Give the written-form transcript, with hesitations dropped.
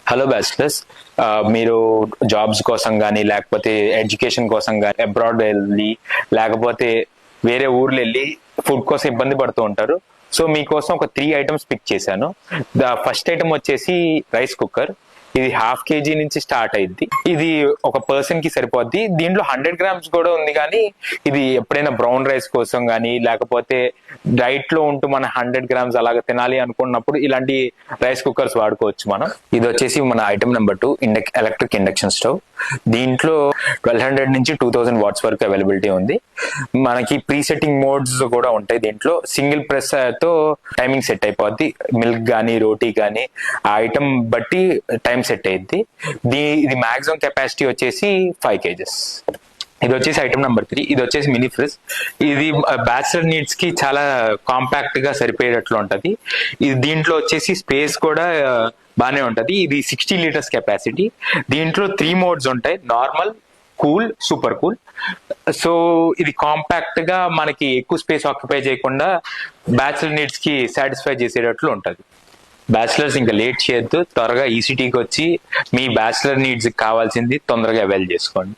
Hello bachelors, మీరు jobs కోసం కానీ లేకపోతే ఎడ్యుకేషన్ కోసం కానీ అబ్రాడ్ వెళ్ళి లేకపోతే వేరే ఊర్లు వెళ్ళి ఫుడ్ కోసం ఇబ్బంది పడుతూ ఉంటారు. సో మీకోసం ఒక 3 ఐటమ్స్ పిక్ చేశాను. ఫస్ట్ ఐటమ్ వచ్చేసి రైస్ కుక్కర్. ఇది 1/2 kg నుంచి స్టార్ట్ అయింది. ఇది ఒక పర్సన్ కి సరిపోద్ది. దీంట్లో 100 grams కూడా ఉంది, కానీ ఇది ఎప్పుడైనా బ్రౌన్ రైస్ కోసం కానీ లేకపోతే డైట్ లో ఉంటూ మన 100 grams అలాగ తినాలి అనుకున్నప్పుడు ఇలాంటి రైస్ కుక్కర్స్ వాడుకోవచ్చు మనం. ఇది వచ్చేసి మన item number 2, electric induction stove. దీంట్లో 1200 నుంచి 2000 వాట్స్ వరకు అవైలబిలిటీ ఉంది. మనకి ప్రీ సెట్టింగ్ మోడ్స్ కూడా ఉంటాయి. దీంట్లో సింగిల్ ప్రెస్ తో టైమింగ్ సెట్ అయిపోద్ది. మిల్క్ కానీ రోటీ కానీ ఆ ఐటమ్ బట్టి టైం సెట్ అయ్యింది. ఇది మాక్సిమం కెపాసిటీ వచ్చేసి 5 kgs. ఇది వచ్చేసి ఐటమ్ నెంబర్ 3. ఇది వచ్చేసి మినీ ఫ్రిజ్. ఇది బ్యాచిలర్ నీడ్స్ కి చాలా కాంపాక్ట్ గా సరిపోయేటట్లు ఉంటది. ఇది దీంట్లో వచ్చేసి స్పేస్ కూడా బానే ఉంటది. ఇది 60 లీటర్స్ కెపాసిటీ. దీంట్లో 3 మోడ్స్ ఉంటాయి: normal, cool, super cool. So ఇది కాంపాక్ట్ గా మనకి ఎక్కువ స్పేస్ ఆక్యుపై చేయకుండా బ్యాచిలర్ నీడ్స్ కి సాటిస్ఫై చేసేటట్లు ఉంటది. బ్యాచిలర్స్ ఇంకా లేట్ చేయొద్దు, త్వరగా ఈసీటీకి వచ్చి మీ బ్యాచిలర్ నీడ్స్ కావాల్సింది తొందరగా అవైల్ చేసుకోండి.